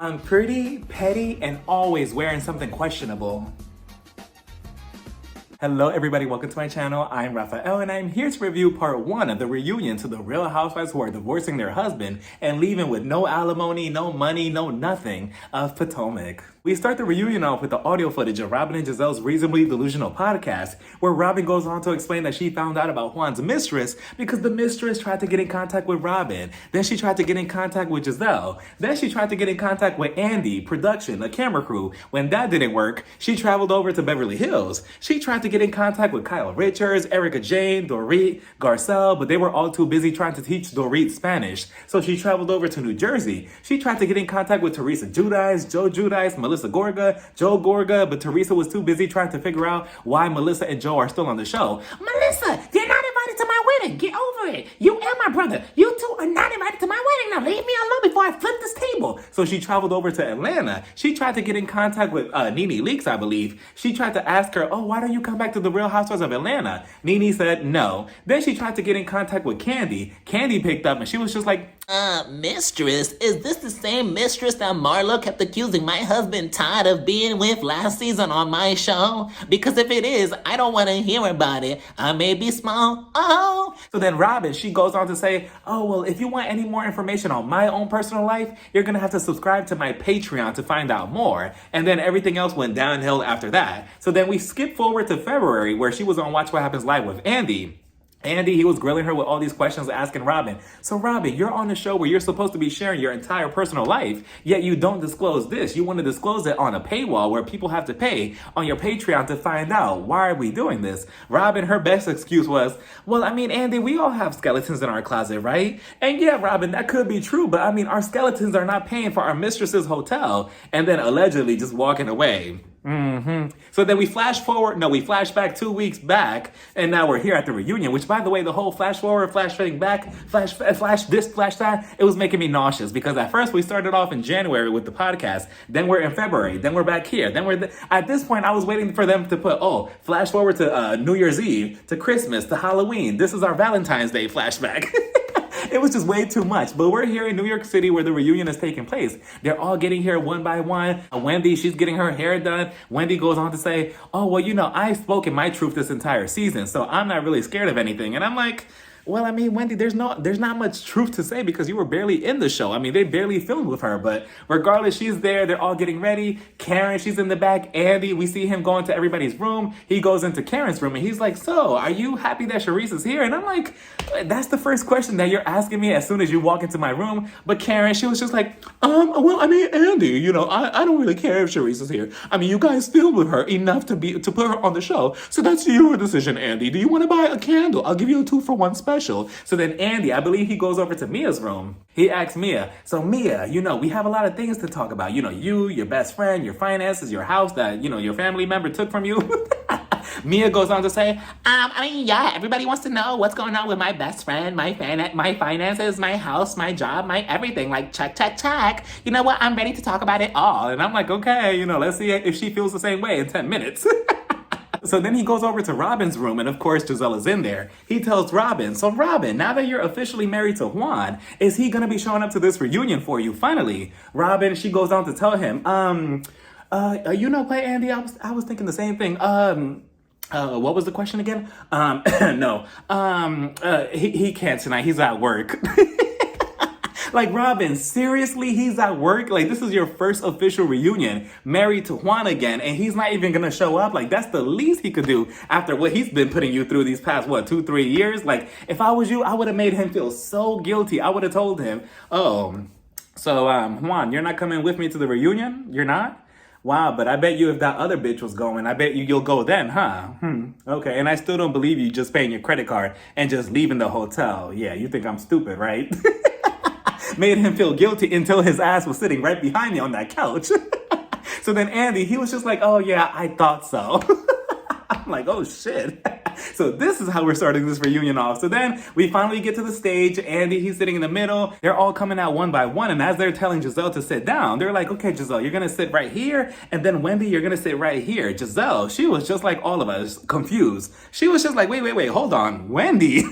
I'm pretty, petty, and always wearing something questionable. Hello everybody, welcome to my channel. I'm Rafael and I'm here to review part 1 of the reunion to the real housewives who are divorcing their husband and leaving with no alimony, no money, no nothing of Potomac. We start the reunion off with the audio footage of Robin and Giselle's Reasonably Delusional podcast, where Robin goes on to explain that she found out about Juan's mistress because the mistress tried to get in contact with Robin. Then she tried to get in contact with Giselle. Then she tried to get in contact with Andy, production, the camera crew. When that didn't work, she traveled over to Beverly Hills. She tried to get in contact with Kyle Richards, Erica Jane, Dorit, Garcelle, but they were all too busy trying to teach Dorit Spanish. So she traveled over to New Jersey. She tried to get in contact with Teresa Giudice, Joe Giudice, Melissa Gorga, Joe Gorga, but Teresa was too busy trying to figure out why Melissa and Joe are still on the show. Melissa, you're not invited to my wedding. Get over it. You and my brother, you two are not invited to my wedding. Now leave me alone before I flip this table. So she traveled over to Atlanta. She tried to get in contact with Nene Leakes, I believe. She tried to ask her, oh, why don't you come back to the Real Housewives of Atlanta? Nene said no. Then she tried to get in contact with Candy. Candy picked up and she was just like, mistress, is this the same mistress that Marlo kept accusing my husband Todd of being with last season on my show? Because if it is, I don't want to hear about it. I may be small. Oh. So then Robin, she goes on to say, oh, well, if you want any more information on my own personal life, you're going to have to subscribe to my Patreon to find out more. And then everything else went downhill after that. So then we skip forward to February where she was on Watch What Happens Live with Andy. Andy, he was grilling her with all these questions, asking Robin, so Robin, you're on a show where you're supposed to be sharing your entire personal life, yet you don't disclose this. You want to disclose it on a paywall where people have to pay on your Patreon to find out. Why are we doing this? Robin, her best excuse was, well, I mean, Andy, we all have skeletons in our closet, right? And yeah, Robin, that could be true, but I mean, our skeletons are not paying for our mistress's hotel. And then allegedly just walking away. So then we flash back 2 weeks back, and now we're here at the reunion, which, by the way, the whole flash forward, flash fading back, flash this, flash that, it was making me nauseous because at first we started off in January with the podcast, then we're in February, then we're back here, then at this point I was waiting for them to put, flash forward to New Year's Eve, to Christmas, to Halloween, this is our Valentine's Day flashback. It was just way too much. But we're here in New York City where the reunion is taking place. They're all getting here one by one. Wendy, she's getting her hair done. Wendy goes on to say, oh, well, you know, I've spoken my truth this entire season, so I'm not really scared of anything. And I'm like, well, I mean, Wendy, there's not much truth to say because you were barely in the show. I mean, they barely filmed with her, but regardless, she's there. They're all getting ready. Karen, she's in the back. Andy, we see him going to everybody's room. He goes into Karen's room and he's like, so are you happy that Charisse is here? And I'm like, that's the first question that you're asking me as soon as you walk into my room. But Karen, she was just like, well, I mean, Andy, you know, I don't really care if Charisse is here. I mean, you guys filmed with her enough to put her on the show. So that's your decision, Andy. Do you want to buy a candle? I'll give you a 2-for-1 special. So then Andy, I believe he goes over to Mia's room. He asks Mia, so Mia, you know, we have a lot of things to talk about. You know, you, your best friend, your finances, your house that, you know, your family member took from you. Mia goes on to say, I mean, yeah, everybody wants to know what's going on with my best friend, my finances, my house, my job, my everything. Like, check, check, check. You know what? I'm ready to talk about it all. And I'm like, okay, you know, let's see if she feels the same way in 10 minutes. So then he goes over to Robin's room, and of course, Giselle is in there. He tells Robin, so Robin, now that you're officially married to Juan, is he going to be showing up to this reunion for you finally? Robin, she goes on to tell him, you know what, Andy, I was thinking the same thing. What was the question again? No, he can't tonight. He's at work. Like, Robin, seriously, he's at work? Like, this is your first official reunion, married to Juan again, and he's not even gonna show up? Like, that's the least he could do after what he's been putting you through these past, 2-3 years? Like, if I was you, I would have made him feel so guilty. I would have told him, Juan, you're not coming with me to the reunion? You're not? Wow, but I bet you if that other bitch was going, I bet you'll go then, huh? Okay, and I still don't believe you just paying your credit card and just leaving the hotel. Yeah, you think I'm stupid, right? Made him feel guilty until his ass was sitting right behind me on that couch. So then Andy, he was just like, oh yeah, I thought so. I'm like, oh shit. So this is how we're starting this reunion off. So then we finally get to the stage. Andy, he's sitting in the middle. They're all coming out one by one. And as they're telling Giselle to sit down, they're like, okay, Giselle, you're going to sit right here. And then Wendy, you're going to sit right here. Giselle, she was just like all of us, confused. She was just like, wait, hold on. Wendy.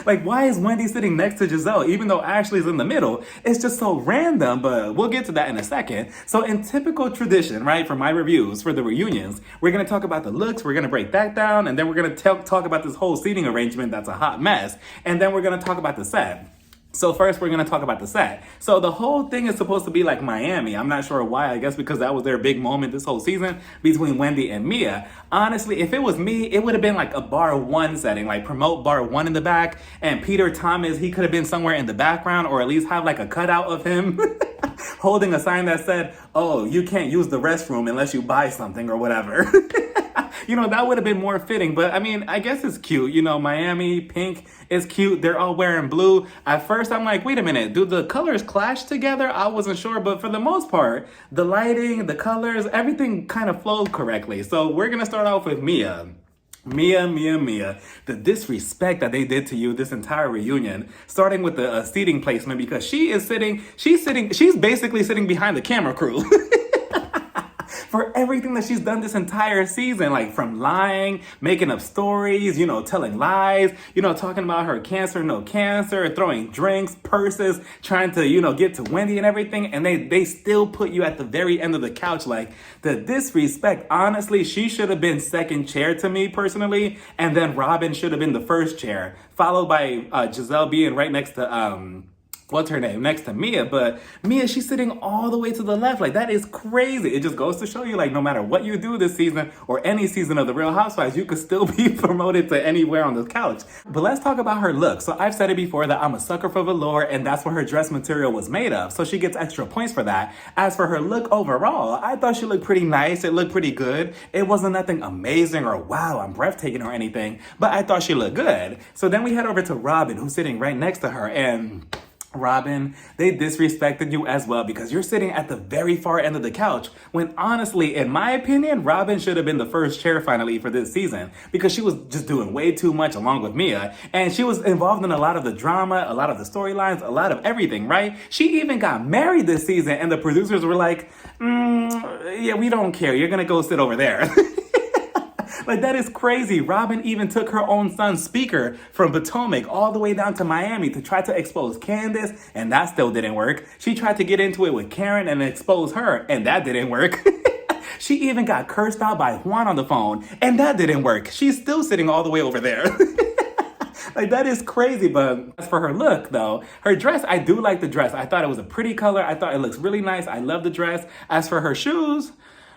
Like, why is Wendy sitting next to Giselle, even though Ashley's in the middle? It's just so random, but we'll get to that in a second. So in typical tradition, right, for my reviews for the reunions, we're going to talk about the looks, we're going to break that down, and then we're going to talk about this whole seating arrangement that's a hot mess, and then we're going to talk about the set. So first, we're going to talk about the set. So the whole thing is supposed to be like Miami. I'm not sure why. I guess because that was their big moment this whole season between Wendy and Mia. Honestly, if it was me, it would have been like a bar one setting, like promote bar one in the back. And Peter Thomas, he could have been somewhere in the background, or at least have like a cutout of him holding a sign that said, oh, you can't use the restroom unless you buy something or whatever. You know, that would have been more fitting. But I mean, I guess it's cute. You know, Miami, pink is cute. They're all wearing blue. At first, I'm like, wait a minute. Do the colors clash together? I wasn't sure. But for the most part, the lighting, the colors, everything kind of flowed correctly. So we're going to start off with Mia. Mia. The disrespect that they did to you this entire reunion, starting with the seating placement, because she's basically sitting behind the camera crew. For everything that she's done this entire season, like from lying, making up stories, you know, telling lies, you know, talking about her cancer, no cancer, throwing drinks, purses, trying to, you know, get to Wendy and everything. And they still put you at the very end of the couch. Like, the disrespect, honestly, she should have been second chair to me personally. And then Robin should have been the first chair, followed by Giselle being right next to, what's her name? Next to Mia. But Mia, she's sitting all the way to the left. Like, that is crazy. It just goes to show you, like, no matter what you do this season or any season of The Real Housewives, you could still be promoted to anywhere on the couch. But let's talk about her look. So I've said it before that I'm a sucker for velour, and that's what her dress material was made of. So she gets extra points for that. As for her look overall, I thought she looked pretty nice. It looked pretty good. It wasn't nothing amazing or wow, I'm breathtaking or anything, but I thought she looked good. So then we head over to Robin, who's sitting right next to her, and Robin, they disrespected you as well because you're sitting at the very far end of the couch when honestly, in my opinion, Robin should have been the first chair finally for this season because she was just doing way too much along with Mia, and she was involved in a lot of the drama, a lot of the storylines, a lot of everything, right? She even got married this season and the producers were like, yeah, we don't care. You're gonna go sit over there. Like, that is crazy. Robin even took her own son's speaker from Potomac all the way down to Miami to try to expose Candace, and that still didn't work. She tried to get into it with Karen and expose her, and that didn't work. She even got cursed out by Juan on the phone, and that didn't work. She's still sitting all the way over there. Like, that is crazy. But as for her look, though, her dress, I do like the dress. I thought it was a pretty color. I thought it looks really nice. I love the dress. As for her shoes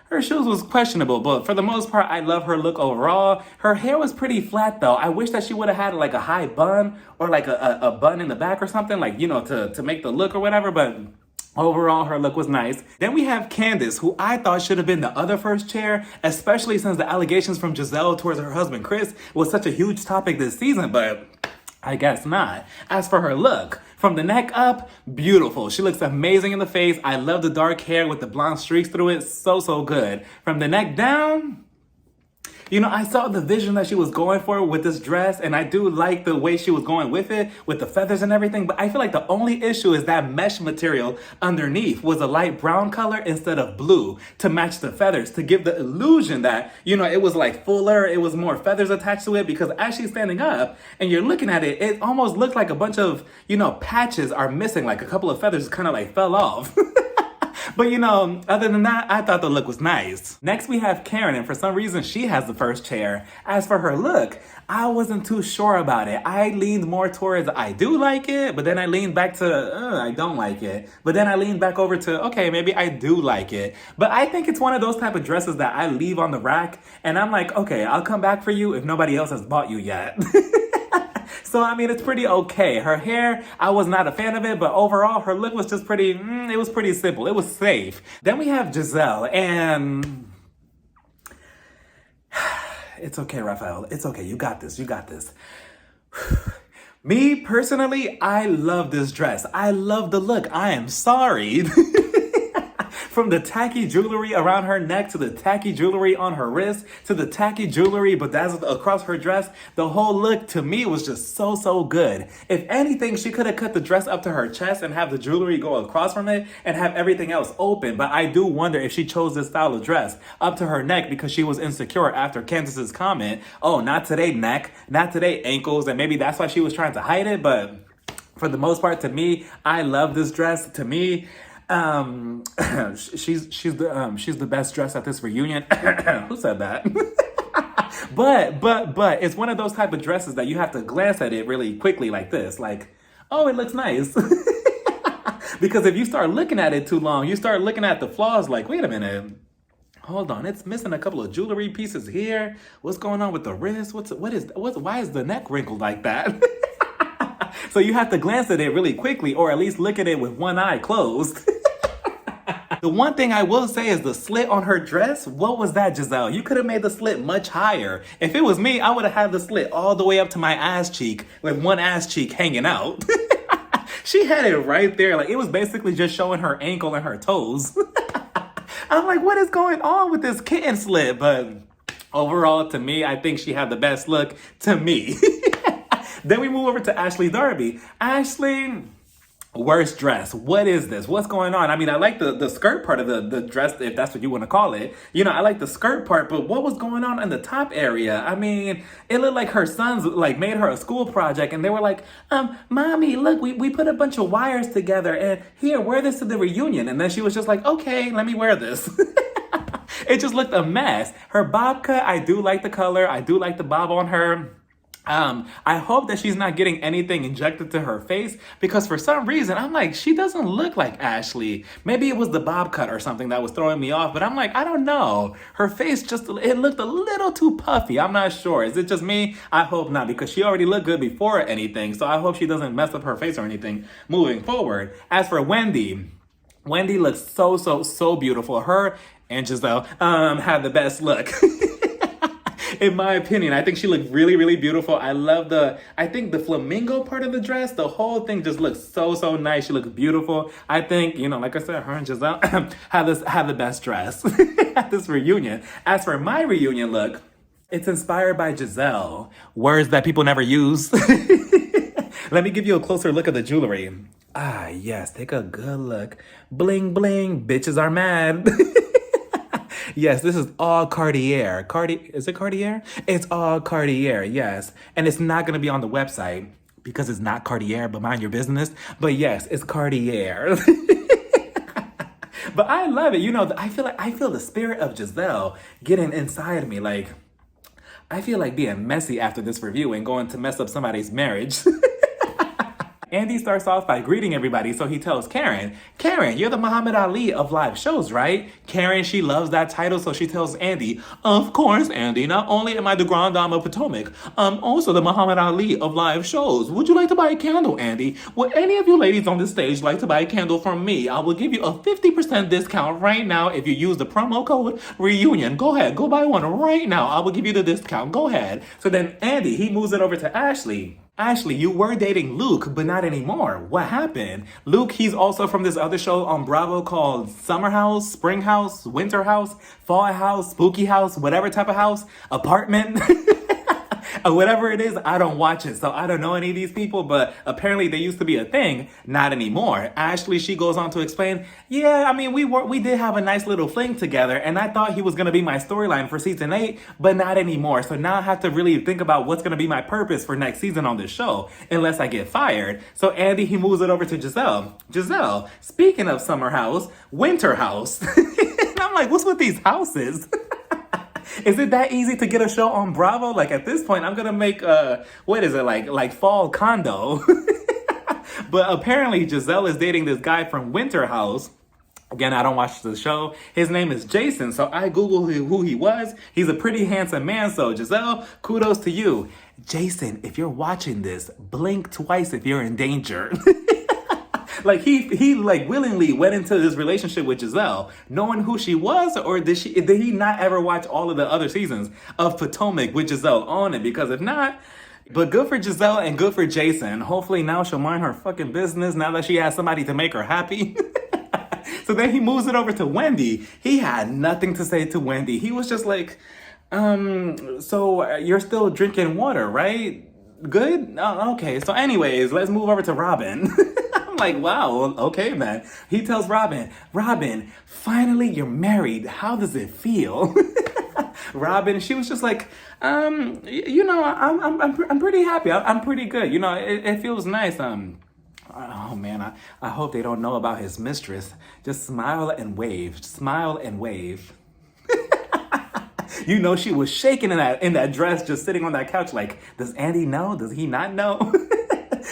was questionable, but for the most part, I love her look overall. Her hair was pretty flat, though. I wish that she would have had like a high bun or like a bun in the back or something, like, you know, to make the look or whatever, but overall, her look was nice. Then we have Candace, who I thought should have been the other first chair, especially since the allegations from Giselle towards her husband, Chris, was such a huge topic this season, but I guess not. As for her look, from the neck up, beautiful. She looks amazing in the face. I love the dark hair with the blonde streaks through it. So good. From the neck down, you know, I saw the vision that she was going for with this dress, and I do like the way she was going with it, with the feathers and everything, but I feel like the only issue is that mesh material underneath was a light brown color instead of blue to match the feathers, to give the illusion that, you know, it was like fuller, it was more feathers attached to it, because as she's standing up and you're looking at it, it almost looked like a bunch of, you know, patches are missing, like a couple of feathers kind of like fell off. But, you know, other than that, I thought the look was nice. Next, we have Karen, and for some reason, she has the first chair. As for her look, I wasn't too sure about it. I leaned more towards, I do like it, but then I leaned back to, I don't like it. But then I leaned back over to, okay, maybe I do like it. But I think it's one of those type of dresses that I leave on the rack, and I'm like, okay, I'll come back for you if nobody else has bought you yet. So, I mean, it's pretty okay. Her hair, I was not a fan of it, but overall, her look was just pretty, it was pretty simple. It was safe. Then we have Giselle, and it's okay, Raphael. It's okay. You got this. Me, personally, I love this dress. I love the look. I am sorry. From the tacky jewelry around her neck to the tacky jewelry on her wrist to the tacky jewelry bedazzled across her dress, the whole look to me was just so good. If anything, she could have cut the dress up to her chest and have the jewelry go across from it and have everything else open. But I do wonder if she chose this style of dress up to her neck because she was insecure after Candace's comment, oh, not today neck, not today ankles, and maybe that's why she was trying to hide it. But for the most part, to me, I love this dress. To me, she's the best dress at this reunion. Who said that? but it's one of those type of dresses that you have to glance at it really quickly like this, like, oh, it looks nice. Because if you start looking at it too long, you start looking at the flaws like, wait a minute, hold on, it's missing a couple of jewelry pieces here. What's going on with the wrist? Why is the neck wrinkled like that? So you have to glance at it really quickly, or at least look at it with one eye closed. The one thing I will say is the slit on her dress. What was that, Giselle? You could have made the slit much higher. If it was me, I would have had the slit all the way up to my ass cheek with one ass cheek hanging out. She had it right there. Like, it was basically just showing her ankle and her toes. I'm like, what is going on with this kitten slit? But overall, to me, I think she had the best look to me. Then we move over to Ashley Darby. Ashley, worst dress. What is this? What's going on? I mean, I like the skirt part of the dress, if that's what you want to call it. You know, I like the skirt part, but what was going on in the top area? I mean, it looked like her sons like made her a school project and they were like, Mommy, look, we put a bunch of wires together and here, wear this to the reunion. And then she was just like, okay, let me wear this. It just looked a mess. Her bob cut, I do like the color. I do like the bob on her. I hope that she's not getting anything injected to her face because for some reason, I'm like, she doesn't look like Ashley. Maybe it was the bob cut or something that was throwing me off, but I'm like, I don't know. Her face it looked a little too puffy. I'm not sure. Is it just me? I hope not because she already looked good before anything. So I hope she doesn't mess up her face or anything moving forward. As for Wendy looks so beautiful. Her and Giselle, had the best look. In my opinion, I think she looked really beautiful. I love I think the flamingo part of the dress, the whole thing just looks so nice. She looks beautiful. I think, you know, like I said, her and Giselle have the best dress at this reunion. As for my reunion look, it's inspired by Giselle. Words that people never use. Let me give you a closer look at the jewelry. Ah, yes, take a good look. Bling, bling, bitches are mad. Yes, this is all Cartier. Is it Cartier? It's all Cartier, yes. And it's not going to be on the website because it's not Cartier, but mind your business. But yes, it's Cartier. But I love it. You know, I feel the spirit of Giselle getting inside of me. Like, I feel like being messy after this review and going to mess up somebody's marriage. Andy starts off by greeting everybody, so he tells Karen, you're the Muhammad Ali of live shows, right? Karen, she loves that title, so she tells Andy, of course, Andy, not only am I the Grand Dame of Potomac, I'm also the Muhammad Ali of live shows. Would you like to buy a candle, Andy? Would any of you ladies on this stage like to buy a candle from me? I will give you a 50% discount right now if you use the promo code REUNION. Go ahead, go buy one right now. I will give you the discount. Go ahead. So then Andy, he moves it over to Ashley. Ashley, you were dating Luke, but not anymore. What happened? Luke, he's also from this other show on Bravo called Summer House, Spring House, Winter House, Fall House, Spooky House, whatever type of house, apartment. Or whatever it is, I don't watch it, so I don't know any of these people, but apparently they used to be a thing, not anymore. Ashley, she goes on to explain, yeah, I mean, we did have a nice little fling together, and I thought he was going to be my storyline for season 8, but not anymore. So now I have to really think about what's going to be my purpose for next season on this show, unless I get fired. So Andy, he moves it over to Giselle. Giselle, speaking of Summer House, Winter House. And I'm like, what's with these houses? Is it that easy to get a show on Bravo? Like at this point, I'm gonna make what is it like fall condo? But apparently Giselle is dating this guy from Winter House. Again, I don't watch the show. His name is Jason, so I Googled who he was. He's a pretty handsome man, so Giselle, kudos to you. Jason, if you're watching this, blink twice if you're in danger. Like he like willingly went into this relationship with Giselle, knowing who she was, or did he not ever watch all of the other seasons of Potomac with Giselle on it? Because if not, but good for Giselle and good for Jason. Hopefully now she'll mind her fucking business now that she has somebody to make her happy. So then he moves it over to Wendy. He had nothing to say to Wendy. He was just like, so you're still drinking water, right? Good? Oh, okay. So anyways, let's move over to Robin. I'm like, wow, okay, man. He tells Robin, finally you're married. How does it feel? Robin, she was just like, I'm pretty happy. I'm pretty good. It feels nice. Oh man, I hope they don't know about his mistress. Just smile and wave. Smile and wave. She was shaking in that dress, just sitting on that couch like, does Andy know? Does he not know?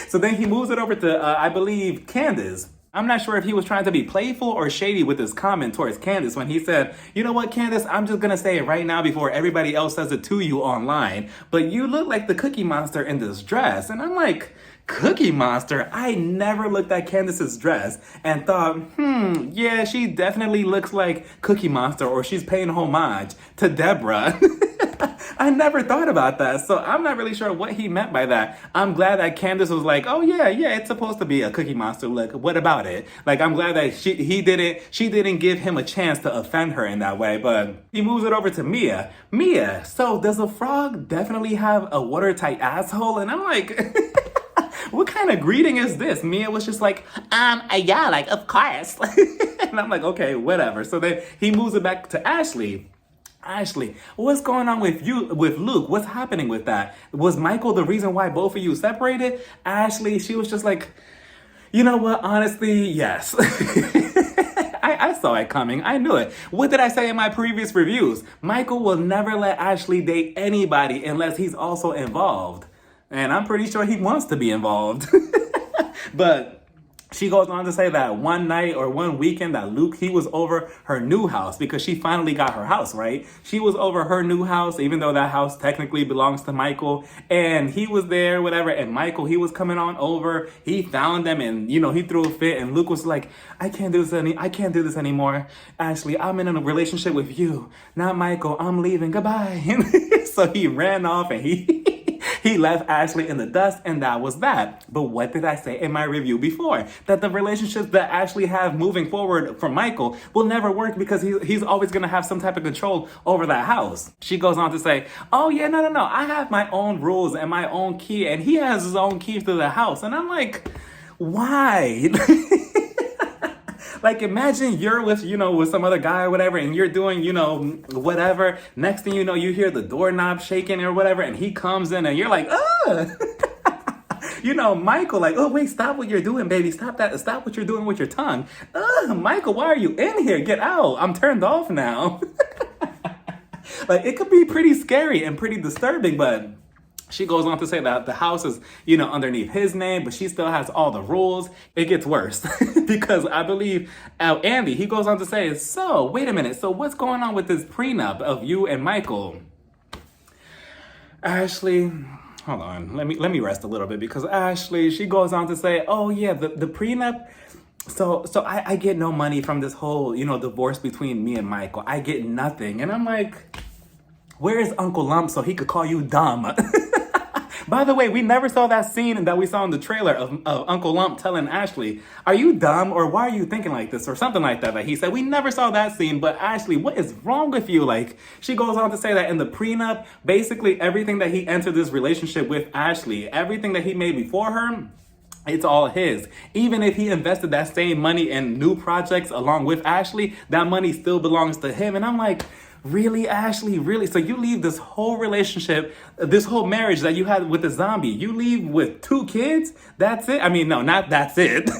So then he moves it over to, I believe, Candace. I'm not sure if he was trying to be playful or shady with his comment towards Candace when he said, you know what, Candace, I'm just going to say it right now before everybody else says it to you online, but you look like the Cookie Monster in this dress. And I'm like, Cookie Monster? I never looked at Candace's dress and thought, yeah, she definitely looks like Cookie Monster, or she's paying homage to Deborah. I never thought about that, so I'm not really sure what he meant by that. I'm glad that Candace was like, oh yeah, it's supposed to be a Cookie Monster look. What about it? Like, I'm glad that she didn't give him a chance to offend her in that way, but he moves it over to Mia. Mia, so does a frog definitely have a watertight asshole? And I'm like, what kind of greeting is this? Mia was just like, yeah, like, of course. And I'm like, okay, whatever. So then he moves it back to Ashley. Ashley, what's going on with Luke? What's happening with that? Was Michael the reason why both of you separated? Ashley, she was just like, you know what? Honestly, yes. I saw it coming. I knew it. What did I say in my previous reviews? Michael will never let Ashley date anybody unless he's also involved. And I'm pretty sure he wants to be involved. But she goes on to say that one night or one weekend that Luke, he was over her new house because she finally got her house, right? She was over her new house, even though that house technically belongs to Michael. And he was there, whatever. And Michael, he was coming on over. He found them and, he threw a fit. And Luke was like, I can't do this anymore. Ashley, I'm in a relationship with you, not Michael. I'm leaving. Goodbye. So he ran off and he left Ashley in the dust, and that was that. But what did I say in my review before? That the relationships that Ashley have moving forward for Michael will never work because he's always going to have some type of control over that house. She goes on to say, oh yeah, no. I have my own rules and my own key, and he has his own key to the house. And I'm like, why? Like, imagine you're with some other guy or whatever, and you're doing, whatever. Next thing you know, you hear the doorknob shaking or whatever, and he comes in and you're like, ugh. Michael, like, oh, wait, stop what you're doing, baby. Stop that. Stop what you're doing with your tongue. Ugh, Michael, why are you in here? Get out. I'm turned off now. Like, it could be pretty scary and pretty disturbing, but she goes on to say that the house is, underneath his name, but she still has all the rules. It gets worse because I believe Andy, he goes on to say, so wait a minute. So what's going on with this prenup of you and Michael? Ashley, hold on. Let me rest a little bit because Ashley, she goes on to say, oh yeah, the prenup. So I get no money from this whole, divorce between me and Michael. I get nothing. And I'm like, where is Uncle Lump so he could call you dumb? By the way, we never saw that scene that we saw in the trailer of Uncle Lump telling Ashley, are you dumb or why are you thinking like this or something like that he said. We never saw that scene, but Ashley, what is wrong with you? Like, she goes on to say that in the prenup, basically everything that he entered this relationship with Ashley, everything that he made before her, it's all his. Even if he invested that same money in new projects along with Ashley, that money still belongs to him. And I'm like, really, Ashley? Really? So you leave this whole relationship, this whole marriage that you had with the zombie, you leave with 2 kids? That's it? I mean, no, not that's it.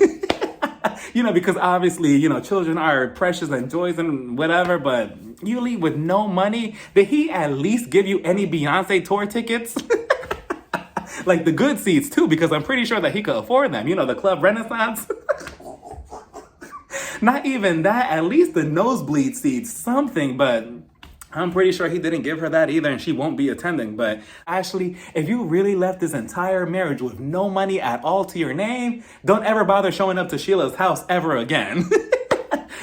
Because obviously, children are precious and joys and whatever, but you leave with no money? Did he at least give you any Beyonce tour tickets? Like the good seats too, because I'm pretty sure that he could afford them. The Club Renaissance. Not even that, at least the nosebleed seats, something, but I'm pretty sure he didn't give her that either, and she won't be attending. But Ashley, if you really left this entire marriage with no money at all to your name, don't ever bother showing up to Sheila's house ever again.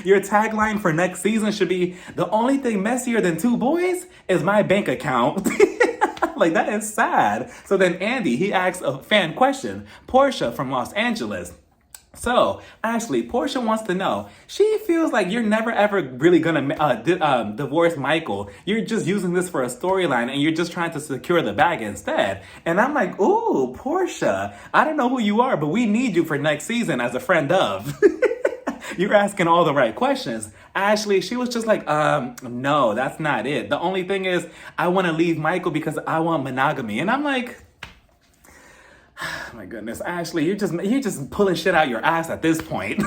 Your tagline for next season should be, the only thing messier than 2 boys is my bank account. Like, that is sad. So then Andy, he asks a fan question. Portia from Los Angeles, So, Ashley, Portia wants to know. She feels like you're never ever really gonna divorce Michael. You're just using this for a storyline, and you're just trying to secure the bag instead. And I'm like, ooh, Portia, I don't know who you are, but we need you for next season as a friend of. You're asking all the right questions. Ashley, she was just like, no, that's not it. The only thing is, I want to leave Michael because I want monogamy. And I'm like, oh my goodness, Ashley, you're just pulling shit out your ass at this point.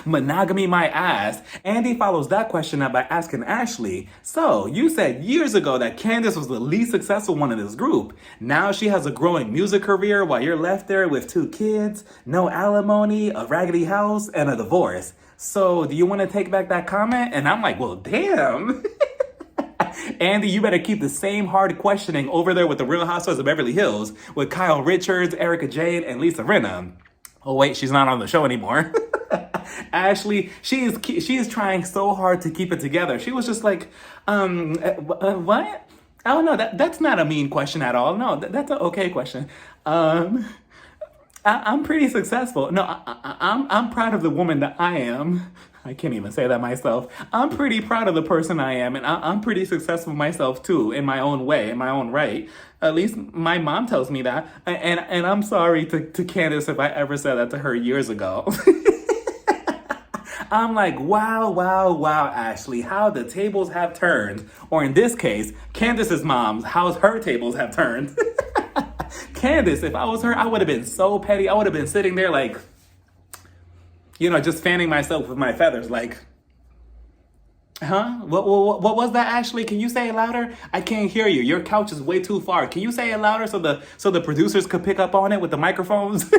Monogamy my ass. Andy follows that question up by asking Ashley, so you said years ago that Candace was the least successful one in this group. Now she has a growing music career while you're left there with 2 kids, no alimony, a raggedy house, and a divorce. So do you want to take back that comment? And I'm like, well, damn. Andy, you better keep the same hard questioning over there with the Real Housewives of Beverly Hills with Kyle Richards, Erica Jade, and Lisa Rinna. Oh wait, she's not on the show anymore. Ashley, she is trying so hard to keep it together. She was just like, what? Oh no, that's not a mean question at all. No, that's an okay question. I'm pretty successful. No, I'm proud of the woman that I am. I can't even say that myself. I'm pretty proud of the person I am, and I'm pretty successful myself too, in my own way, in my own right. At least my mom tells me that. And I'm sorry to Candace if I ever said that to her years ago. I'm like, wow, wow, wow, Ashley, how the tables have turned. Or in this case, Candace's mom's, how her tables have turned. Candace, if I was her, I would have been so petty. I would have been sitting there like, just fanning myself with my feathers, like, huh? What was that, Ashley? Can you say it louder? I can't hear you. Your couch is way too far. Can you say it louder so the producers could pick up on it with the microphones?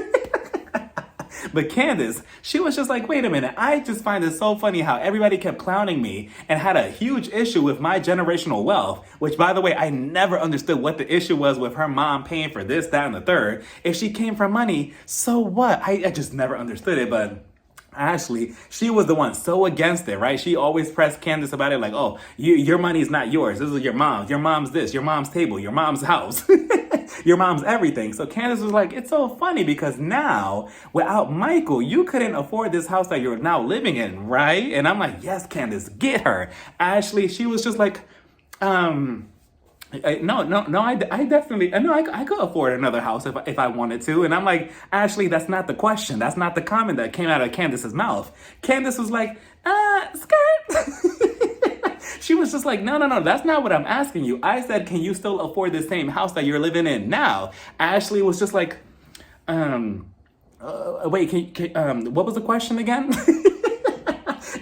But Candace, she was just like, wait a minute. I just find it so funny how everybody kept clowning me and had a huge issue with my generational wealth, which, by the way, I never understood what the issue was with her mom paying for this, that, and the third. If she came from money, so what? I just never understood it, but Ashley, she was the one so against it, right? She always pressed Candace about it like, oh, your money's not yours. This is your mom's. Your mom's this, your mom's table, your mom's house, your mom's everything. So Candace was like, it's so funny because now, without Michael, you couldn't afford this house that you're now living in, right? And I'm like, yes, Candace, get her. Ashley, she was just like, I definitely, I could afford another house if I wanted to. And I'm like, Ashley, that's not the question. That's not the comment that came out of Candace's mouth. Candace was like, skirt. She was just like, no, that's not what I'm asking you. I said, can you still afford the same house that you're living in now? Ashley was just like, wait, what was the question again?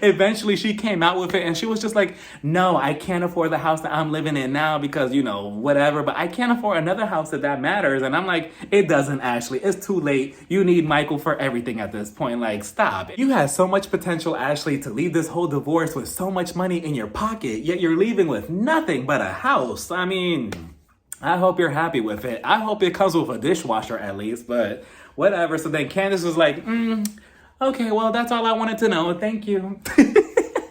Eventually she came out with it and she was just like, no, I can't afford the house that I'm living in now because, whatever, but I can't afford another house that matters. And I'm like, it doesn't, Ashley. It's too late. You need Michael for everything at this point. Like, stop. You had so much potential, Ashley, to leave this whole divorce with so much money in your pocket, yet you're leaving with nothing but a house. I mean, I hope you're happy with it. I hope it comes with a dishwasher at least, but whatever. So then Candace was like, okay, well, that's all I wanted to know. Thank you.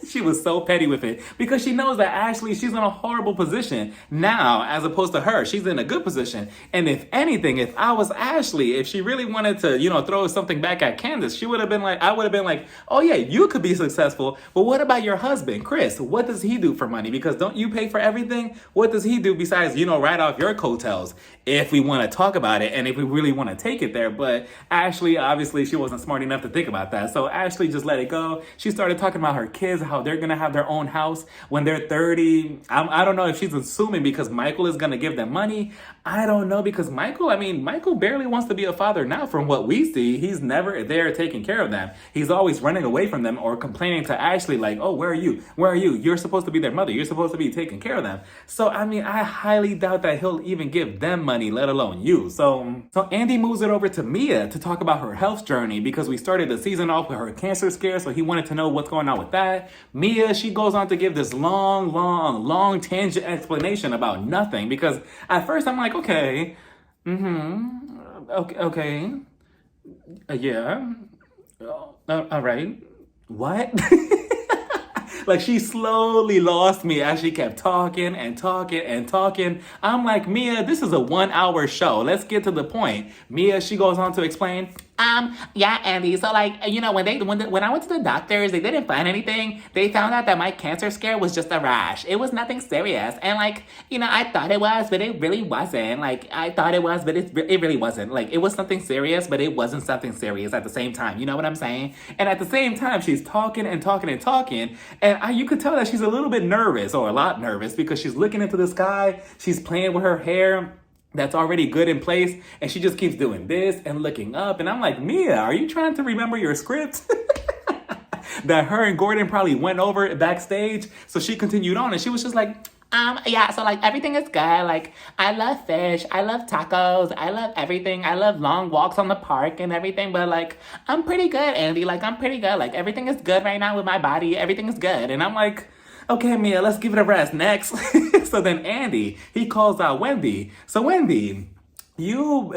She was so petty with it because she knows that Ashley, she's in a horrible position now as opposed to her. She's in a good position. And if anything, if I was Ashley, if she really wanted to, throw something back at Candace, I would have been like, oh yeah, you could be successful. But what about your husband, Chris? What does he do for money? Because don't you pay for everything? What does he do besides, write off your coattails? If we want to talk about it and if we really want to take it there. But Ashley, obviously, she wasn't smart enough to think about that. So Ashley just let it go. She started talking about her kids, how they're going to have their own house when they're 30. I don't know if she's assuming because Michael is going to give them money. I don't know because Michael barely wants to be a father now from what we see. He's never there taking care of them. He's always running away from them or complaining to Ashley like, oh, where are you? Where are you? You're supposed to be their mother. You're supposed to be taking care of them. So, I highly doubt that he'll even give them money, let alone you. So Andy moves it over to Mia to talk about her health journey because we started the season off with her cancer scare. So he wanted to know what's going on with that. Mia, she goes on to give this long tangent explanation about nothing because at first I'm like, okay, okay, yeah, all right, what? Like she slowly lost me as she kept talking and talking and talking. I'm like, Mia, this is a 1 hour show. Let's get to the point. Mia, she goes on to explain, Yeah, Andy. So like, when I went to the doctors, they didn't find anything. They found out that my cancer scare was just a rash. It was nothing serious. And like, I thought it was, but it really wasn't. Like, I thought it was, but it really wasn't. Like, it was something serious, but it wasn't something serious at the same time. You know what I'm saying? And at the same time, she's talking and talking and talking, and you could tell that she's a little bit nervous, or a lot nervous, because she's looking into the sky. She's playing with her hair that's already good in place, and she just keeps doing this and looking up, and I'm like, Mia, are you trying to remember your script? That her and Gordon probably went over it backstage. So she continued on, and she was just like, yeah, so like everything is good. Like, I love fish, I love tacos, I love everything. I love long walks on the park and everything, but like, I'm pretty good, Andy. Like, I'm pretty good. Like, everything is good right now with my body. Everything is good. And I'm like, okay, Mia, let's give it a rest. Next. So then Andy, he calls out Wendy. So Wendy, you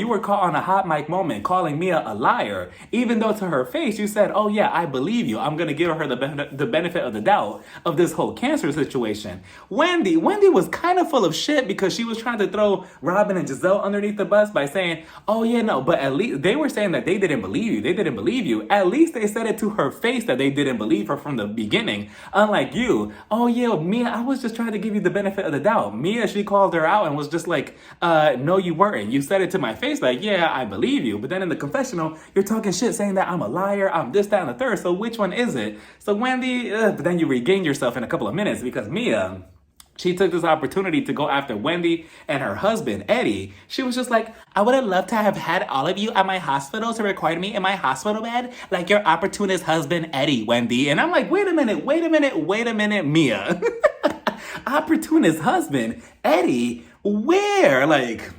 were caught on a hot mic moment calling Mia a liar, even though to her face you said, oh yeah, I believe you. I'm going to give her the benefit of the doubt of this whole cancer situation. Wendy was kind of full of shit, because she was trying to throw Robin and Giselle underneath the bus by saying, oh yeah, no, but at least they were saying that they didn't believe you. They didn't believe you. At least they said it to her face that they didn't believe her from the beginning. Unlike you. Oh yeah, Mia, I was just trying to give you the benefit of the doubt. Mia, she called her out and was just like, no, you weren't. You said it to my face like, yeah, I believe you. But then in the confessional, you're talking shit saying that I'm a liar, I'm this, that, and the third. So which one is it? So Wendy, but then you regained yourself in a couple of minutes, because Mia, she took this opportunity to go after Wendy and her husband, Eddie. She was just like, I would have loved to have had all of you at my hospital to record me in my hospital bed, like your opportunist husband, Eddie, Wendy. And I'm like, wait a minute, Mia. Opportunist husband, Eddie? Where? Like,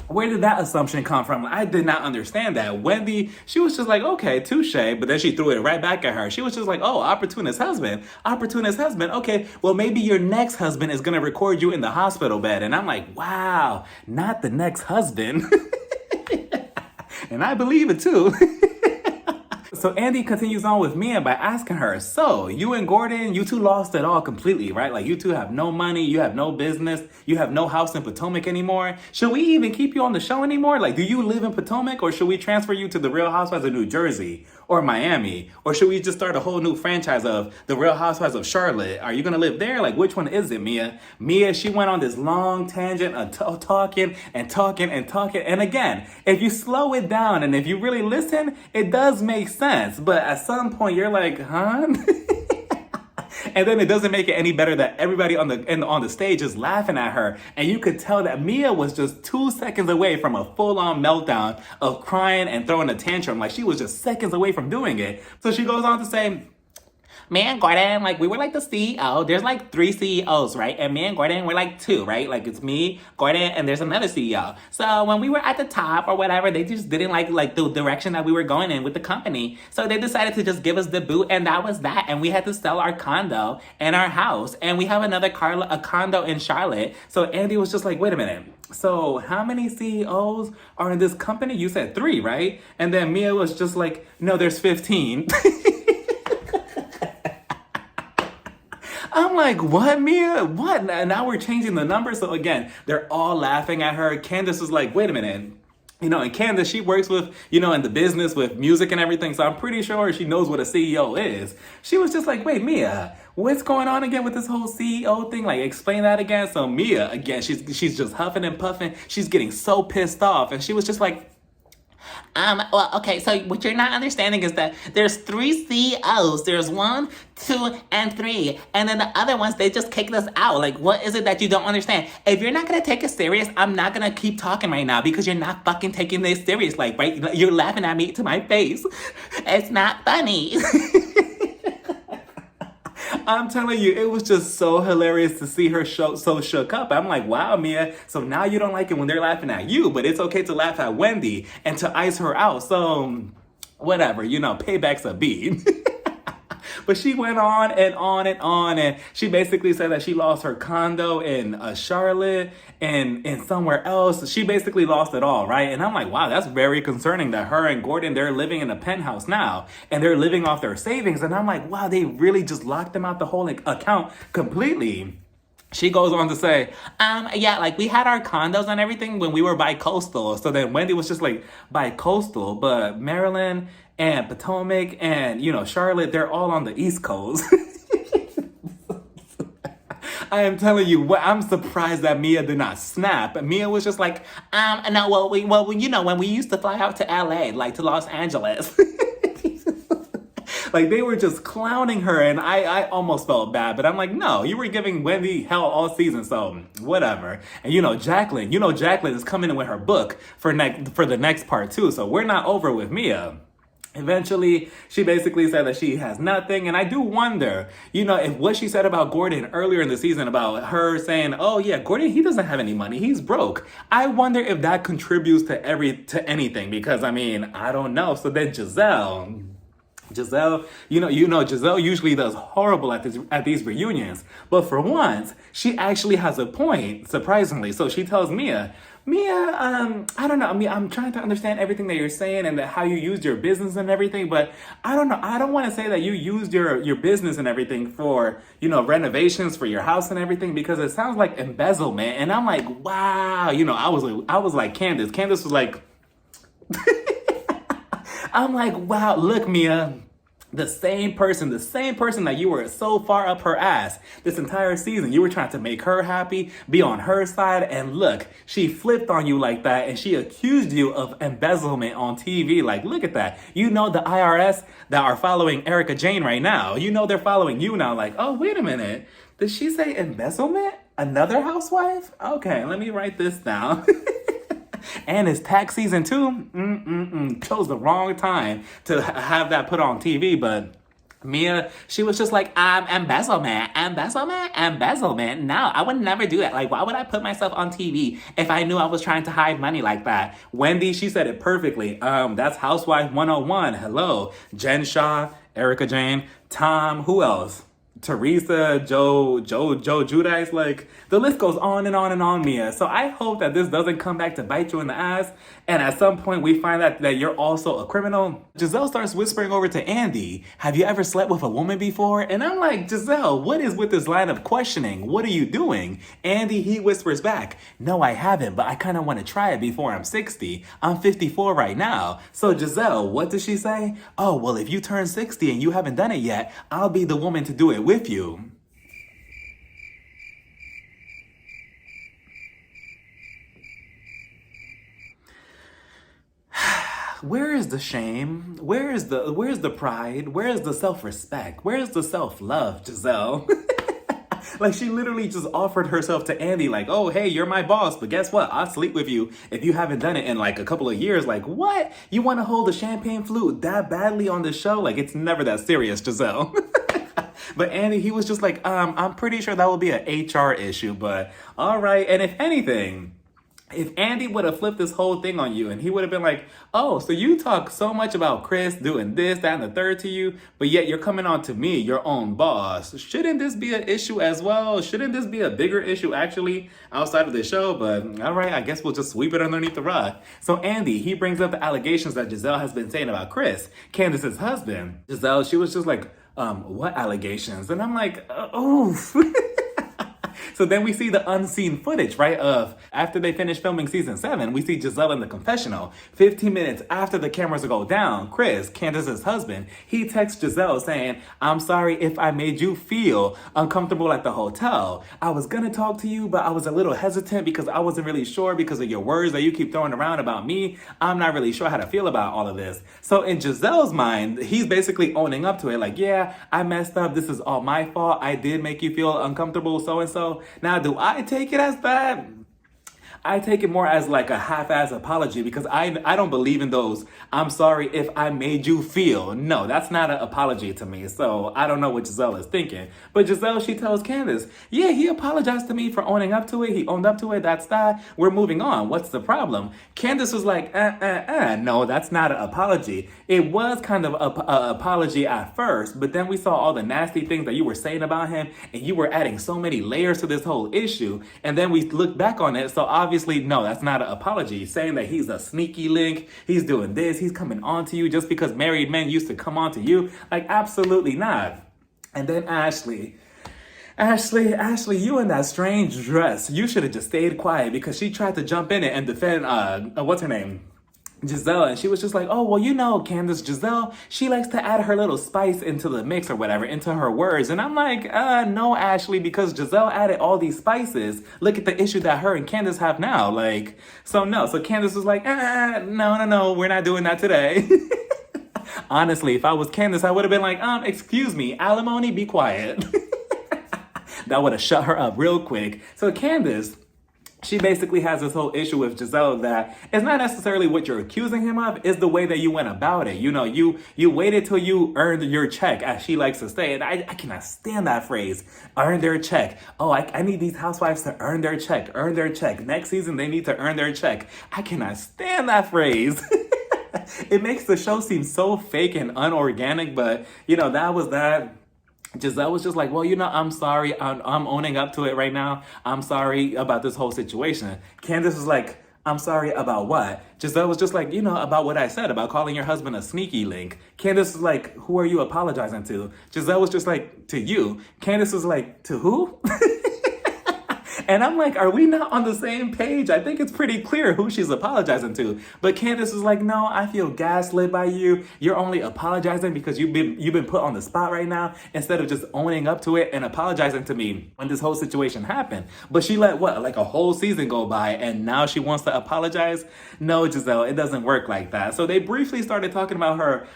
where did that assumption come from? I did not understand that. Wendy, she was just like, okay, touche, but then she threw it right back at her. She was just like, oh, opportunist husband. Okay, well, maybe your next husband is gonna record you in the hospital bed. And I'm like, wow, not the next husband. And I believe it too. So Andy continues on with Mia by asking her, so you and Gordon, you two lost it all completely, right? Like, you two have no money, you have no business, you have no house in Potomac anymore. Should we even keep you on the show anymore? Like, do you live in Potomac, or should we transfer you to the Real Housewives of New Jersey or Miami? Or should we just start a whole new franchise of the Real Housewives of Charlotte? Are you gonna live there? Like, which one is it, Mia? Mia, she went on this long tangent of talking. And again, if you slow it down and if you really listen, it does make sense. But at some point you're like, huh? And then it doesn't make it any better that everybody on the stage is laughing at her. And you could tell that Mia was just 2 seconds away from a full-on meltdown of crying and throwing a tantrum. Like, she was just seconds away from doing it. So she goes on to say, me and Gordon, like, we were like the CEO. There's like 3 CEOs, right? And me and Gordon, we're like 2, right? Like, it's me, Gordon, and there's another CEO. So when we were at the top or whatever, they just didn't like the direction that we were going in with the company. So they decided to just give us the boot, and that was that. And we had to sell our condo and our house. And we have another a condo in Charlotte. So Andy was just like, wait a minute. So how many CEOs are in this company? You said 3, right? And then Mia was just like, no, there's 15. I'm like, what, Mia? What? Now we're changing the number? So again, they're all laughing at her. Candace is like, wait a minute. And Candace, she works with, in the business with music and everything. So I'm pretty sure she knows what a CEO is. She was just like, wait, Mia, what's going on again with this whole CEO thing? Like, explain that again. So Mia, again, she's just huffing and puffing. She's getting so pissed off. And she was just like, well, okay, so what you're not understanding is that there's 3 CEOs. There's 1, 2, and 3. And then the other ones, they just kicked us out. Like, what is it that you don't understand? If you're not gonna take it serious, I'm not gonna keep talking right now, because you're not fucking taking this serious. Like, right? You're laughing at me to my face. It's not funny. I'm telling you, it was just so hilarious to see her so shook up. I'm like, wow, Mia, so now you don't like it when they're laughing at you, but it's okay to laugh at Wendy and to ice her out. So, whatever, payback's a beat. But she went on and on and on, and she basically said that she lost her condo in Charlotte and somewhere else. She basically lost it all, right? And I'm like, wow, that's very concerning that her and Gordon, they're living in a penthouse now, and they're living off their savings. And I'm like, wow, they really just locked them out the whole account completely. She goes on to say, yeah, like we had our condos and everything when we were bi-coastal. So then Wendy was just like bi-coastal, but Maryland and Potomac and, Charlotte, they're all on the East Coast. I am telling you, I'm surprised that Mia did not snap. Mia was just like, no, when we used to fly out to LA, like to Los Angeles. Like, they were just clowning her, and I almost felt bad. But I'm like, no, you were giving Wendy hell all season, so whatever. And Jacqueline is coming in with her book for the next part too, so we're not over with Mia. Eventually, she basically said that she has nothing, and I do wonder, if what she said about Gordon earlier in the season about her saying, oh yeah, Gordon, he doesn't have any money, he's broke. I wonder if that contributes to anything, because I don't know. So then Giselle, Giselle usually does horrible at these reunions, but for once, she actually has a point, surprisingly. So she tells Mia, I don't know. I'm trying to understand everything that you're saying and how you used your business and everything, but I don't know. I don't want to say that you used your business and everything for, renovations for your house and everything, because it sounds like embezzlement. And I'm like, wow. I was like Candace. Candace was like, I'm like, wow, look, Mia, the same person that you were so far up her ass this entire season. You were trying to make her happy, be on her side, and look, she flipped on you like that, and she accused you of embezzlement on TV. Like, look at that. The IRS that are following Erica Jane right now, they're following you now. Like, oh, wait a minute. Did she say embezzlement? Another housewife? Okay, let me write this down. And it's tax season too. Chose the wrong time to have that put on TV, but Mia, she was just like, embezzlement. No, I would never do that. Like, why would I put myself on TV if I knew I was trying to hide money like that? Wendy, she said it perfectly. That's Housewife 101. Hello. Jen Shah, Erica Jane, Tom, who else? Teresa, Joe Judice, like the list goes on and on and on, Mia. So I hope that this doesn't come back to bite you in the ass, and at some point we find out that you're also a criminal. Giselle starts whispering over to Andy, have you ever slept with a woman before? And I'm like, Giselle, what is with this line of questioning? What are you doing? Andy, he whispers back, no, I haven't, but I kind of want to try it before I'm 60. I'm 54 right now. So Giselle, what does she say? Oh, well, if you turn 60 and you haven't done it yet, I'll be the woman to do it with you. Where is the shame? Where is the pride? Where is the self-respect? Where is the self-love, Giselle? Like, she literally just offered herself to Andy, like, oh, hey, you're my boss, but guess what? I'll sleep with you if you haven't done it in like a couple of years. Like, what? You want to hold a champagne flute that badly on the show? Like, it's never that serious, Giselle. But Andy, he was just like, I'm pretty sure that will be an HR issue, but all right. And if anything, if Andy would have flipped this whole thing on you and he would have been like, oh, so you talk so much about Chris doing this, that, and the third to you, but yet you're coming on to me, your own boss. Shouldn't this be an issue as well? Shouldn't this be a bigger issue actually outside of the show? But all right, I guess we'll just sweep it underneath the rug. So Andy, he brings up the allegations that Giselle has been saying about Chris, Candace's husband. Giselle, she was just like, what allegations? And I'm like, oof. So then we see the unseen footage, right, of after they finish filming season 7, we see Giselle in the confessional. 15 minutes after the cameras go down, Chris, Candace's husband, he texts Giselle saying, I'm sorry if I made you feel uncomfortable at the hotel. I was gonna talk to you, but I was a little hesitant because I wasn't really sure because of your words that you keep throwing around about me. I'm not really sure how to feel about all of this. So in Giselle's mind, he's basically owning up to it. Like, yeah, I messed up. This is all my fault. I did make you feel uncomfortable, so-and-so. Now, do I take it as that? I take it more as like a half-ass apology because I don't believe in those, I'm sorry if I made you feel. No, that's not an apology to me. So I don't know what Giselle is thinking. But Giselle, she tells Candace, yeah, he apologized to me for owning up to it. He owned up to it. That's that. We're moving on. What's the problem? Candace was like, no, that's not an apology. It was kind of an apology at first, but then we saw all the nasty things that you were saying about him, and you were adding so many layers to this whole issue. And then we look back on it. So obviously, no, that's not an apology. Saying that he's a sneaky link, he's doing this, he's coming on to you just because married men used to come on to you. Like, absolutely not. And then Ashley, Ashley, you in that strange dress. You should have just stayed quiet because she tried to jump in it and defend, what's her name? Giselle, and she was just like, oh, well, you know, Candace, Giselle, she likes to add her little spice into the mix or whatever, into her words. And I'm like, no, Ashley, because Giselle added all these spices. Look at the issue that her and Candace have now. Like, so no. So Candace was like, no, we're not doing that today. Honestly, if I was Candace, I would have been like, excuse me, alimony, be quiet. That would have shut her up real quick. So Candace, she basically has this whole issue with Giselle that it's not necessarily what you're accusing him of, it's the way that you went about it. You know, you waited till you earned your check, as she likes to say. And I cannot stand that phrase, earn their check. Oh, I need these housewives to earn their check, earn their check. Next season, they need to earn their check. I cannot stand that phrase. It makes the show seem so fake and unorganic, but, you know, that was that. Giselle was just like, well, you know, I'm sorry. I'm owning up to it right now. I'm sorry about this whole situation. Candace was like, I'm sorry about what? Giselle was just like, you know, about what I said, about calling your husband a sneaky link. Candace was like, who are you apologizing to? Giselle was just like, to you. Candace was like, to who? And I'm like, are we not on the same page? I think it's pretty clear who she's apologizing to. But Candace is like, no, I feel gaslit by you. You're only apologizing because you've been put on the spot right now instead of just owning up to it and apologizing to me when this whole situation happened. But she let like a whole season go by and now she wants to apologize? No, Giselle, it doesn't work like that. So they briefly started talking about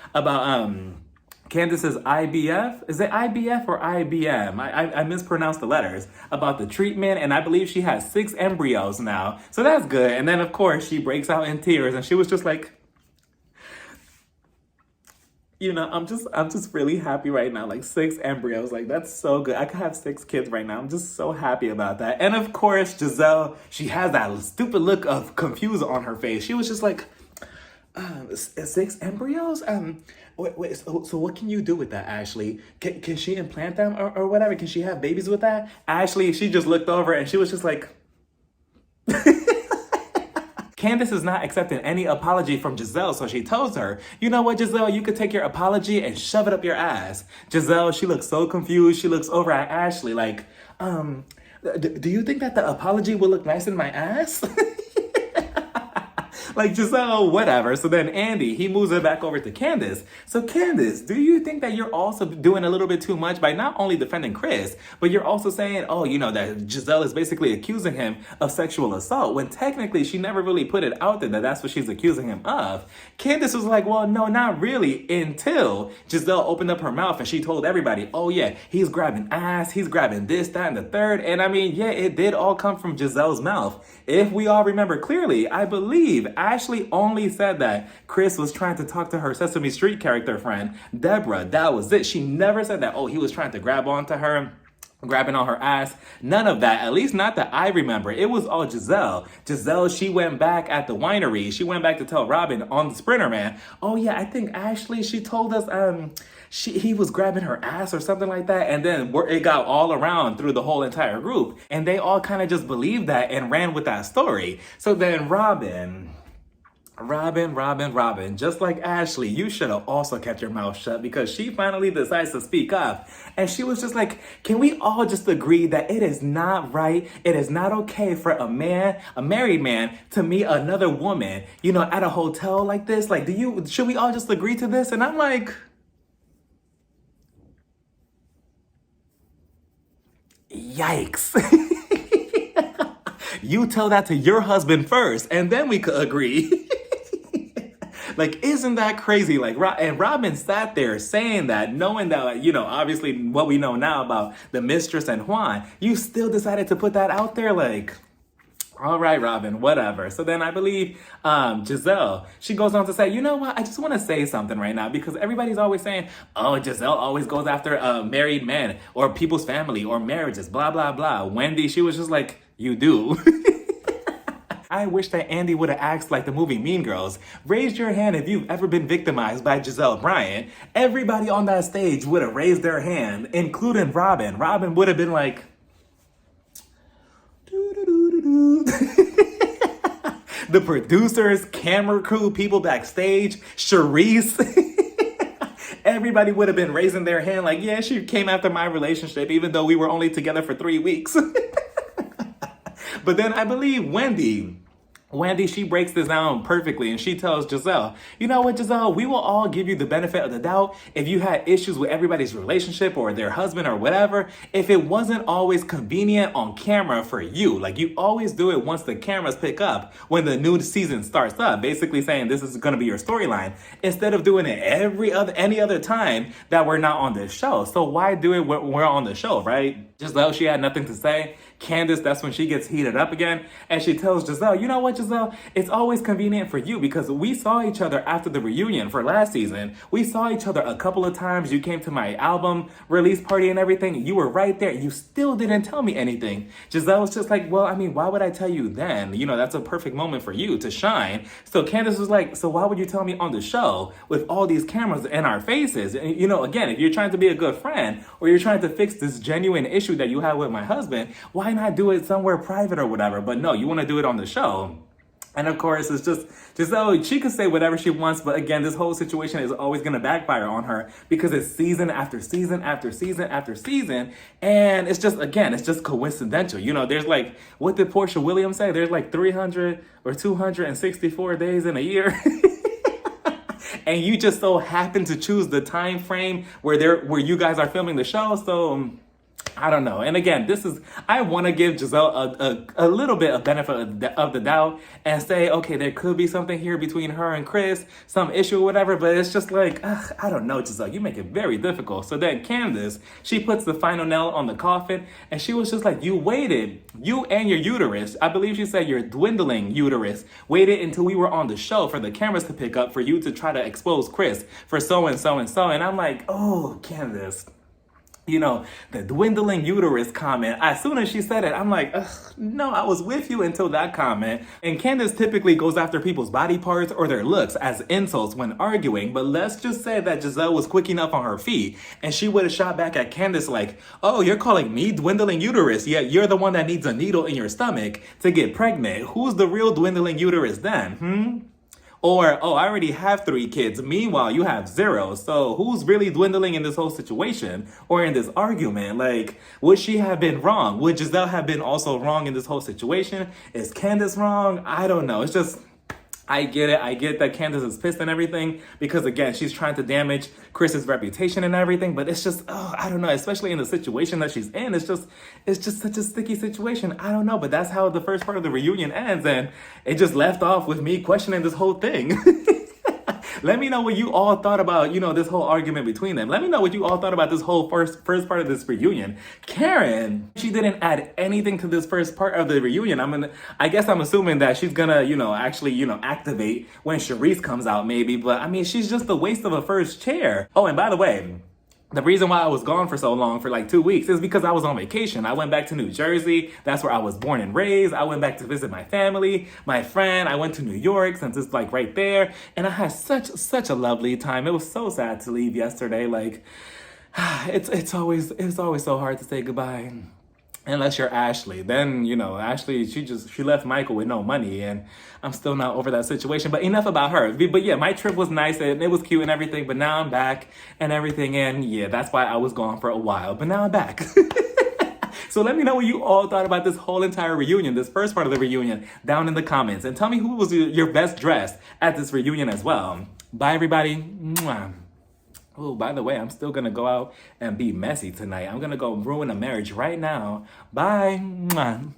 Candace's IBF. Is it IBF or IBM? I mispronounced the letters about the treatment, and I believe she has 6 embryos now. So that's good. And then, of course, she breaks out in tears, and she was just like, you know, I'm just really happy right now. Like 6 embryos, like that's so good. I could have 6 kids right now. I'm just so happy about that. And of course, Giselle, she has that stupid look of confused on her face. She was just like, 6 embryos? Wait, so what can you do with that, Ashley? Can she implant them or whatever? Can she have babies with that? Ashley, she just looked over and she was just like... Candace is not accepting any apology from Giselle, so she tells her, you know what, Giselle, you could take your apology and shove it up your ass. Giselle, she looks so confused. She looks over at Ashley like, do you think that the apology will look nice in my ass? Like, Giselle, whatever. So then Andy, he moves it back over to Candace. So Candace, do you think that you're also doing a little bit too much by not only defending Chris, but you're also saying, oh, you know, that Giselle is basically accusing him of sexual assault, when technically she never really put it out there that that's what she's accusing him of? Candace was like, well, no, not really, until Giselle opened up her mouth and she told everybody, oh yeah, he's grabbing ass, he's grabbing this, that, and the third. And I mean, yeah, it did all come from Giselle's mouth. If we all remember clearly, I believe Ashley only said that Chris was trying to talk to her Sesame Street character friend, Deborah. That was it. She never said that, oh, he was trying to grab onto her, grabbing on her ass. None of that, at least not that I remember. It was all Giselle. Giselle, she went back at the winery. She went back to tell Robin on the Sprinter Man, oh yeah, I think Ashley, she told us he was grabbing her ass or something like that. And then it got all around through the whole entire group. And they all kind of just believed that and ran with that story. So then Robin, just like Ashley, you should have also kept your mouth shut, because she finally decides to speak up. And she was just like, can we all just agree that it is not right, it is not okay for a man, a married man, to meet another woman, you know, at a hotel like this? Like, should we all just agree to this? And I'm like, yikes. You tell that to your husband first, and then we could agree. Like, isn't that crazy? Like, and Robin sat there saying that, knowing that, you know, obviously what we know now about the mistress and Juan, you still decided to put that out there. Like, all right, Robin, whatever. So then I believe Giselle, she goes on to say, you know what? I just want to say something right now, because everybody's always saying, oh, Giselle always goes after married men or people's family or marriages, blah, blah, blah. Wendy, she was just like, you do. I wish that Andy would have asked like the movie Mean Girls. Raise your hand if you've ever been victimized by Giselle Bryant. Everybody on that stage would have raised their hand, including Robin. Robin would have been like, the producers, camera crew, people backstage, Charisse. everybody would have been raising their hand like, yeah, she came after my relationship, even though we were only together for 3 weeks. But then I believe Wendy, she breaks this down perfectly and she tells Giselle, you know what, Giselle, we will all give you the benefit of the doubt if you had issues with everybody's relationship or their husband or whatever, if it wasn't always convenient on camera for you. Like, you always do it once the cameras pick up when the new season starts up, basically saying this is going to be your storyline, instead of doing it any other time that we're not on this show. So why do it when we're on the show, right? Giselle, she had nothing to say. Candace, that's when she gets heated up again, and she tells Giselle, you know what, Giselle, it's always convenient for you because we saw each other after the reunion for last season. We saw each other a couple of times. You came to my album release party and everything. You were right there. You still didn't tell me anything. Giselle was just like, well, I mean, why would I tell you then? You know, that's a perfect moment for you to shine. So Candace was like, so why would you tell me on the show with all these cameras in our faces? And, you know, again, if you're trying to be a good friend or you're trying to fix this genuine issue that you have with my husband, why not do it somewhere private or whatever? But no, you want to do it on the show. And of course, it's just Giselle, she could say whatever she wants, but again, this whole situation is always going to backfire on her because it's season after season after season after season. And it's just, again, it's just coincidental. You know, there's like, what did Portia Williams say? There's like 300 or 264 days in a year. And you just so happen to choose the time frame where you guys are filming the show. So I don't know. And again, I want to give Giselle a little bit of benefit of the doubt and say, okay, there could be something here between her and Chris, some issue or whatever, but it's just like, I don't know, Giselle, you make it very difficult. So then Candace, she puts the final nail on the coffin and she was just like, you waited, you and your uterus, I believe she said your dwindling uterus, waited until we were on the show for the cameras to pick up for you to try to expose Chris for so and so and so. And I'm like, oh, Candace. You know, the dwindling uterus comment, as soon as she said it, I'm like, no, I was with you until that comment. And Candace typically goes after people's body parts or their looks as insults when arguing, but let's just say that Giselle was quick enough on her feet and she would have shot back at Candace like, oh, you're calling me dwindling uterus, yet you're the one that needs a needle in your stomach to get pregnant. Who's the real dwindling uterus then, Or, oh, I already have 3 kids. Meanwhile, you have 0. So who's really dwindling in this whole situation or in this argument? Like, would she have been wrong? Would Giselle have been also wrong in this whole situation? Is Candace wrong? I don't know. It's just, I get it. I get that Candace is pissed and everything because, again, she's trying to damage Chris's reputation and everything. But it's just, I don't know, especially in the situation that she's in. It's just such a sticky situation. I don't know. But that's how the first part of the reunion ends. And it just left off with me questioning this whole thing. Let me know what you all thought about, you know, this whole argument between them. Let me know what you all thought about this whole first part of this reunion. Karen, she didn't add anything to this first part of the reunion. I guess I'm assuming that she's gonna, actually, activate when Charisse comes out maybe. But I mean, she's just a waste of a first chair. Oh, and by the way, the reason why I was gone for so long, for like 2 weeks, is because I was on vacation. I went back to New Jersey. That's where I was born and raised. I went back to visit my family, my friend. I went to New York since it's like right there. And I had such a lovely time. It was so sad to leave yesterday. Like, it's always so hard to say goodbye. Unless you're Ashley. Then, Ashley, she left Michael with no money, and I'm still not over that situation. But enough about her. But yeah, my trip was nice, and it was cute and everything, but now I'm back and everything, and yeah, that's why I was gone for a while, but now I'm back. So let me know what you all thought about this whole entire reunion, this first part of the reunion, down in the comments, and tell me who was your best dressed at this reunion as well. Bye, everybody. Mwah. Oh, by the way, I'm still going to go out and be messy tonight. I'm going to go ruin a marriage right now. Bye. Mwah.